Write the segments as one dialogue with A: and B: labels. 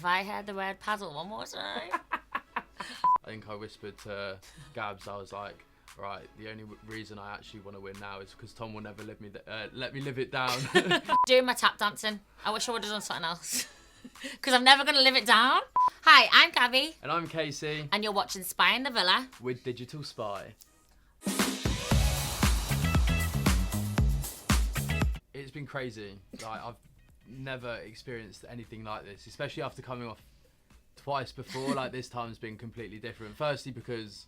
A: If I heard the word paddle one more time.
B: I think I whispered to Gabs, I was like, right, the only reason I actually want to win now is because Tom will never let me live it down.
A: Doing my tap dancing. I wish I would have done something else. Because I'm never going to live it down. Hi, I'm Gabby.
B: And I'm Casey.
A: And you're watching Spy in the Villa.
B: With Digital Spy. It's been crazy. Like, I've never experienced anything like this, especially after coming off twice before. Like, this time's been completely different. Firstly, because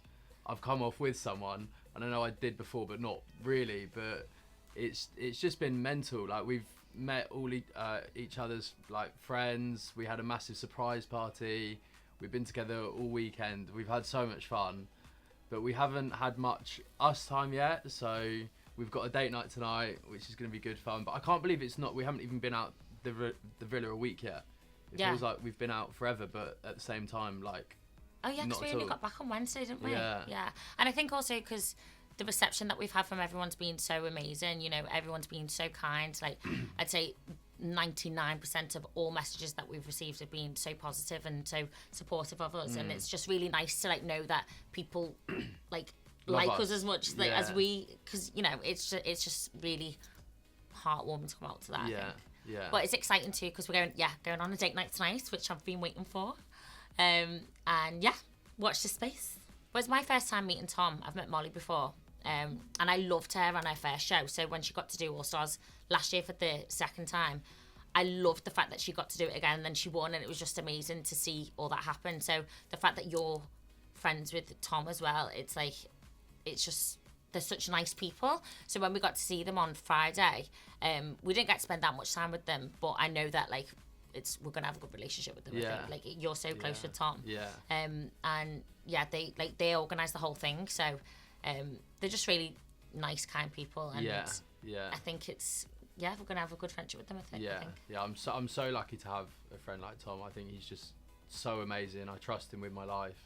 B: I've come off with someone, and I know I did before, but not really. But it's just been mental. Like, we've met all each other's like friends. We had a massive surprise party. We've been together all weekend. We've had so much fun, but we haven't had much us time yet. So we've got a date night tonight, which is going to be good fun. But I can't believe we haven't even been out the villa a week yet. It feels like we've been out forever, but at the same time, like,
A: oh yeah, because we only got back on Wednesday, didn't we?
B: Yeah.
A: And I think also because the reception that we've had from everyone's been so amazing. You know, everyone's been so kind. Like, I'd say 99% of all messages that we've received have been so positive and so supportive of us. And it's just really nice to like know that people like us as much as we, because you know, it's just really heartwarming to come out to that.
B: Yeah.
A: But it's exciting too because we're going on a date night tonight, which I've been waiting for. And yeah, watch this space. It was my first time meeting Tom. I've met Molly before. And I loved her on her first show. So when she got to do All Stars last year for the second time, I loved the fact that she got to do it again and then she won, and it was just amazing to see all that happen. So the fact that you're friends with Tom as well, it's like, it's just, they're such nice people. So when we got to see them on Friday, we didn't get to spend that much time with them, but I know that like we're gonna have a good relationship with them. I think. Like, you're so close with Tom. And yeah, they organised the whole thing. So they're just really nice, kind people, and I think we're gonna have a good friendship with them. I think.
B: I'm so lucky to have a friend like Tom. I think he's just so amazing. I trust him with my life,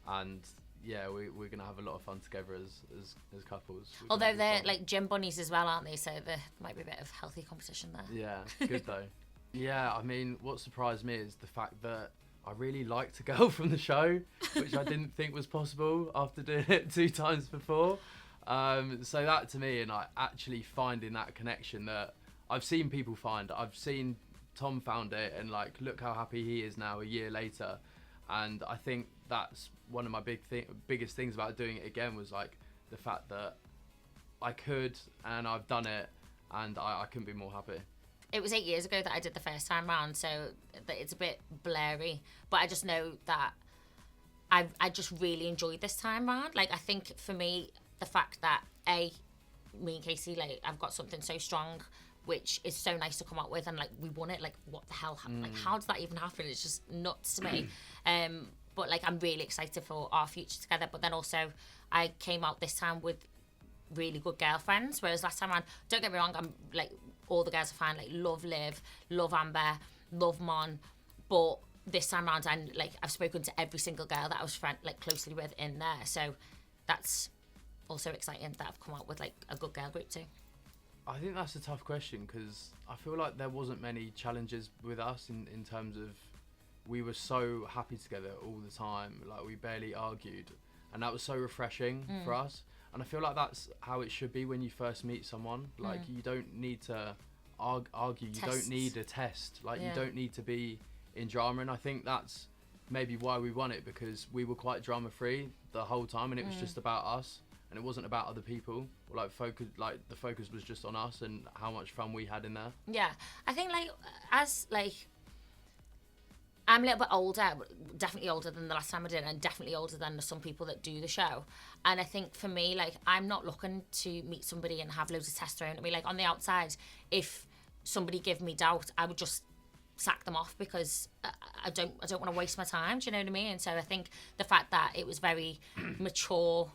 B: and we're gonna have a lot of fun together as couples.
A: Although they're like gym bunnies as well, aren't they? So there might be a bit of healthy competition there.
B: Yeah, good though. Yeah, I mean, what surprised me is the fact that I really liked a girl from the show, which I didn't think was possible after doing it 2 times before. So that to me, and I actually finding that connection that I've seen people find. I've seen Tom found it, and like, look how happy he is now a year later. And I think that's one of my biggest things about doing it again, was like the fact that I could, and I've done it, and I couldn't be more happy.
A: It was 8 years ago that I did the first time round, so it's a bit blurry. But I just know that I just really enjoyed this time round. Like, I think for me, the fact that me and Casey, like, I've got something so strong, which is so nice to come out with, and like, we won it. Like, what the hell happened? Like, how did that even happen? It's just nuts to me. But like, I'm really excited for our future together. But then also, I came out this time with really good girlfriends, whereas last time around, don't get me wrong, I'm like, all the girls are fine, like, love Liv, love Amber, love Mon, but this time around, I've spoken to every single girl that I was closely with in there, so that's also exciting that I've come out with like a good girl group too.
B: I think that's a tough question, because I feel like there wasn't many challenges with us in terms of, we were so happy together all the time, like, we barely argued, and that was so refreshing for us. And I feel like that's how it should be when you first meet someone. Like, you don't need to argue. You don't need a test. Like, you don't need to be in drama. And I think that's maybe why we won it, because we were quite drama-free the whole time, and it was just about us, and it wasn't about other people. Like, the focus was just on us and how much fun we had in there. Yeah,
A: I think I'm a little bit older, definitely older than the last time I did, and definitely older than some people that do the show. And I think for me, like, I'm not looking to meet somebody and have loads of tests thrown at me. Like, on the outside, if somebody give me doubt, I would just sack them off, because I don't want to waste my time. Do you know what I mean? And so I think the fact that it was very mature,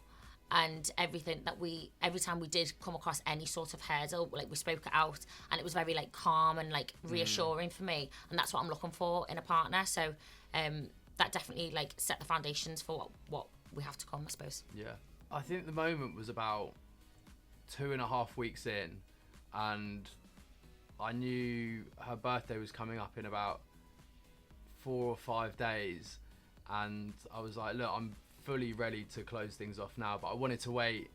A: and everything that every time we did come across any sort of hurdle, like, we spoke it out, and it was very like calm and like reassuring for me, and that's what I'm looking for in a partner. So that definitely like set the foundations for what we have to come, I suppose.
B: Yeah, I think the moment was about 2.5 weeks in, and I knew her birthday was coming up in about 4 or 5 days, and I was like, look, I'm fully ready to close things off now, but I wanted to wait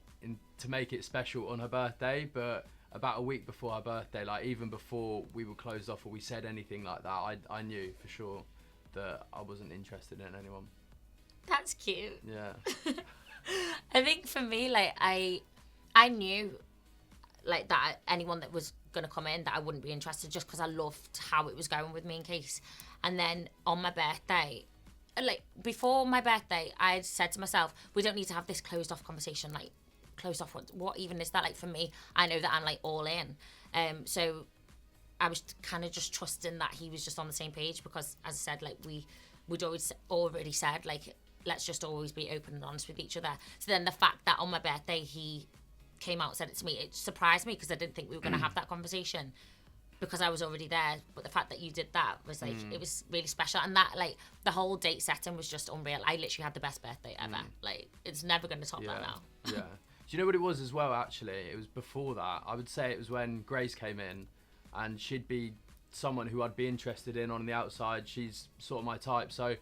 B: to make it special on her birthday. But about a week before her birthday, like even before we were closed off or we said anything like that, I knew for sure that I wasn't interested in anyone.
A: That's cute.
B: Yeah.
A: I think for me, like I knew like that anyone that was gonna come in that I wouldn't be interested, just because I loved how it was going with me and Case. And then on my birthday, like before my birthday, I said to myself, we don't need to have this closed off conversation. Like closed off, what even is that? Like for me, I know that I'm like all in. So I was kind of just trusting that he was just on the same page, because as I said, like we'd already said like, let's just always be open and honest with each other. So then the fact that on my birthday he came out and said it to me, it surprised me, because I didn't think we were going to have that conversation, because I was already there. But the fact that you did that was like, it was really special. And that, like, the whole date setting was just unreal. I literally had the best birthday ever. Like, it's never going to top that now.
B: Yeah. Do you know what it was as well, actually? It was before that. I would say it was when Grace came in, and she'd be someone who I'd be interested in on the outside. She's sort of my type. So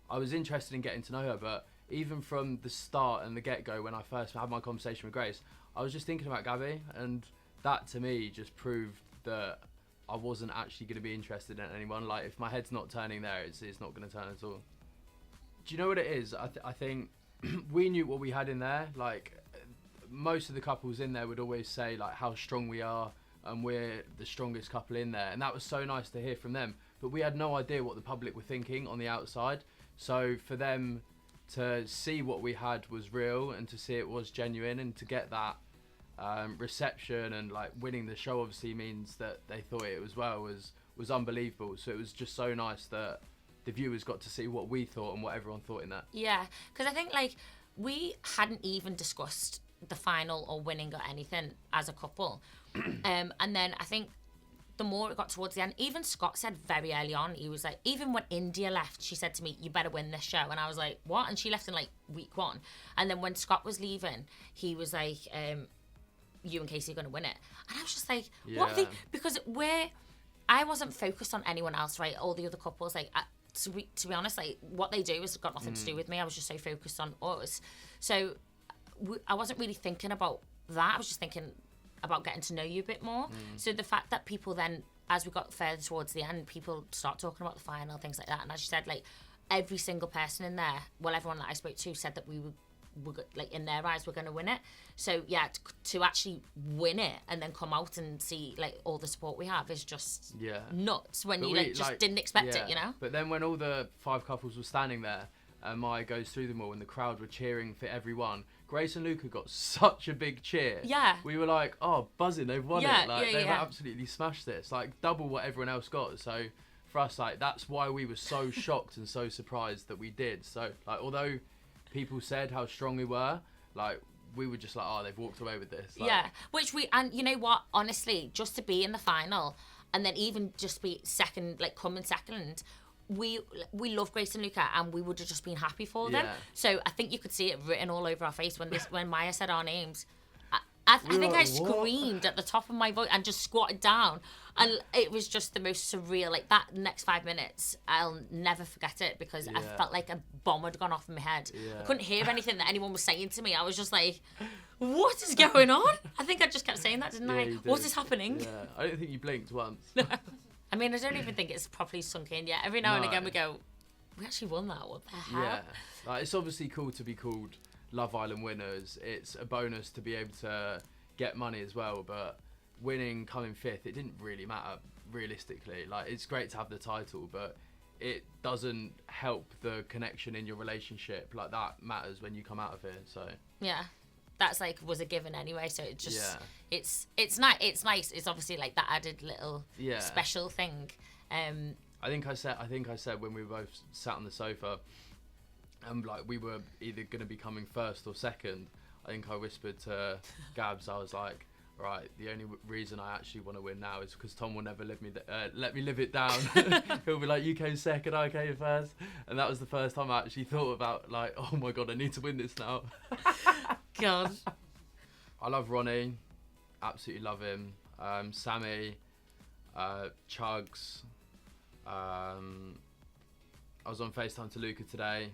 B: I was interested in getting to know her, but even from the start and the get-go, when I first had my conversation with Grace, I was just thinking about Gabby, and that to me just proved that I wasn't actually going to be interested in anyone. Like, if my head's not turning there, it's not going to turn at all. Do you know what it is? I think we knew what we had in there. Like, most of the couples in there would always say like how strong we are, and we're the strongest couple in there, and that was so nice to hear from them. But we had no idea what the public were thinking on the outside. So for them to see what we had was real, and to see it was genuine, and to get that reception and like winning the show obviously means that they thought it as well was unbelievable. So it was just so nice that the viewers got to see what we thought and what everyone thought in that.
A: Yeah, because I think like we hadn't even discussed the final or winning or anything as a couple. And then I think the more it got towards the end, even Scott said very early on, he was like, even when India left, she said to me, you better win this show. And I was like, what? And she left in like week 1. And then when Scott was leaving, he was like, you and Casey are going to win it. And I was just like, what? Because I wasn't focused on anyone else, right? All the other couples, like, to be honest, like, what they do has got nothing to do with me. I was just so focused on us. So I wasn't really thinking about that. I was just thinking about getting to know you a bit more. So the fact that people then, as we got further towards the end, people start talking about the final, things like that. And as you said, like, every single person in there, well, everyone that I spoke to said that we were like, in their eyes, we're going to win it. So yeah, to actually win it and then come out and see like all the support we have is just nuts, when you just didn't expect it, you know.
B: But then when all the 5 couples were standing there, and Maya goes through them all, and the crowd were cheering for everyone, Grace and Luca got such a big cheer.
A: Yeah.
B: We were like, oh, buzzing, they've won it. Like, they've absolutely smashed this. Like, double what everyone else got. So for us, like, that's why we were so shocked and so surprised that we did. So, like, although people said how strong we were, like, we were just like, oh, they've walked away with this. Like,
A: and you know what? Honestly, just to be in the final, and then even just be second, like, coming second, we love Grace and Luca, and we would have just been happy for them. So I think you could see it written all over our face when Maya said our names. I think I screamed at the top of my voice and just squatted down, and it was just the most surreal. Like, that next 5 minutes, I'll never forget it, because I felt like a bomb had gone off in my head. I couldn't hear anything that anyone was saying to me. I was just like, what is going on? I think I just kept saying that, didn't I? What is happening?
B: Yeah, I don't think you blinked once.
A: I mean, I don't even think it's properly sunk in yet. Every now and again we go, we actually won that. What the hell?
B: Yeah, like, it's obviously cool to be called Love Island winners. It's a bonus to be able to get money as well, but winning, coming 5th, it didn't really matter realistically. Like, it's great to have the title, but it doesn't help the connection in your relationship. Like, that matters when you come out of here. So
A: yeah, that's like was a given anyway. So it just it's nice. It's nice. It's obviously like that added little special thing.
B: I think I said when we were both sat on the sofa, and like we were either going to be coming first or second, I think I whispered to Gabs, I was like, right, the only reason I actually want to win now is because Tom will never let me live it down. He'll be like, you came second, I came first. And that was the first time I actually thought about, like, oh my God, I need to win this now.
A: God.
B: I love Ronnie. Absolutely love him. Sammy, Chugs, I was on FaceTime to Luca today.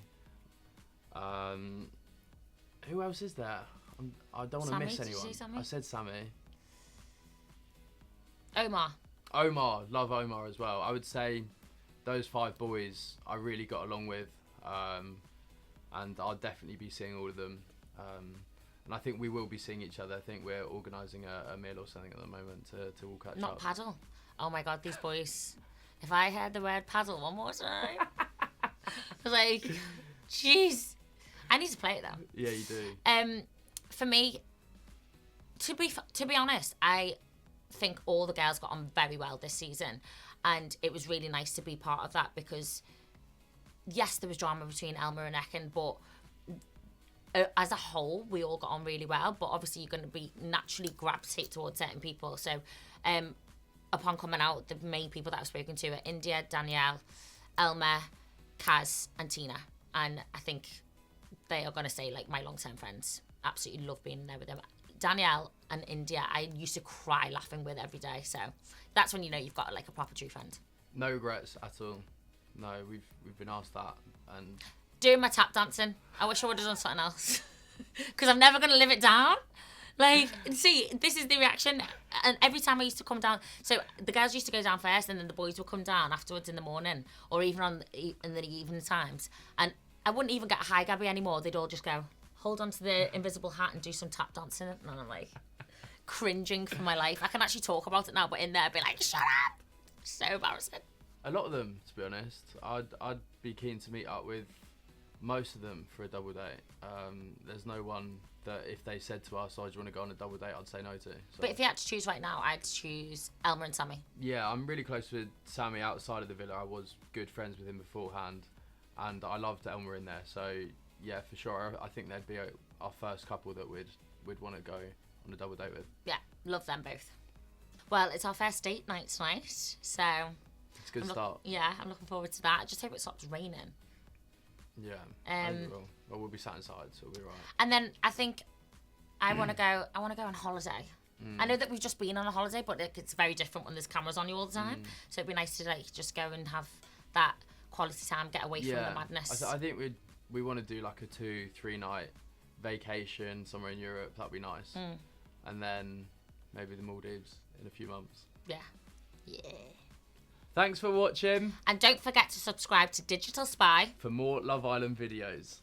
B: Who else is there? I don't want to miss
A: Did you
B: anyone.
A: say Sammy?
B: I said Sammy.
A: Omar.
B: Love Omar as well. I would say those 5 boys I really got along with, and I'll definitely be seeing all of them. And I think we will be seeing each other. I think we're organising a meal or something at the moment to all catch up.
A: Not paddle. Oh my God, these boys. If I heard the word paddle one more time, I was like, jeez. I need to play it though.
B: Yeah, you do.
A: For me, to be honest, I think all the girls got on very well this season, and it was really nice to be part of that because, yes, there was drama between Elma and Ekin, but as a whole, we all got on really well. But obviously, you're going to be naturally gravitate towards certain people. So, upon coming out, the main people that I've spoken to are India, Danielle, Elma, Kaz, and Tina, and I think they are going to stay like my long-term friends. Absolutely love being there with them. Danielle and India, I used to cry laughing with every day. So that's when you know you've got like a proper true friend.
B: No regrets at all. No, we've been asked that, and
A: doing my tap dancing. I wish I would have done something else because I'm never going to live it down. Like, see, this is the reaction. And every time I used to come down, so the girls used to go down first, and then the boys would come down afterwards in the morning, or even in the evening times. And I wouldn't even get a hi Gabby anymore. They'd all just go, hold on to the invisible hat and do some tap dancing. And I'm like, cringing for my life. I can actually talk about it now, but in there, I'd be like, shut up. So embarrassing.
B: A lot of them, to be honest. I'd be keen to meet up with most of them for a double date. There's no one that if they said to us, oh, do you want to go on a double date, I'd say no to. So.
A: But if you had to choose right now, I'd choose Elma and Sammy.
B: Yeah, I'm really close with Sammy outside of the villa. I was good friends with him beforehand, and I loved Elma in there. So yeah, for sure, I think they'd be our first couple that we'd want to go on a double date with.
A: Yeah, love them both. Well, it's our first date night tonight, so
B: it's a good start.
A: Yeah, I'm looking forward to that. I just hope it stops raining.
B: Yeah, I think it will. Well, we'll be sat inside, so we'll be right.
A: And then I think I want to go on holiday. I know that we've just been on a holiday, but it's very different when there's cameras on you all the time. So it'd be nice to like just go and have that quality time, get away from the madness.
B: I think we want to do like a 2-3 night vacation somewhere in Europe. That'd be nice. And then maybe the Maldives in a few months.
A: Yeah.
B: Thanks for watching.
A: And don't forget to subscribe to Digital Spy
B: for more Love Island videos.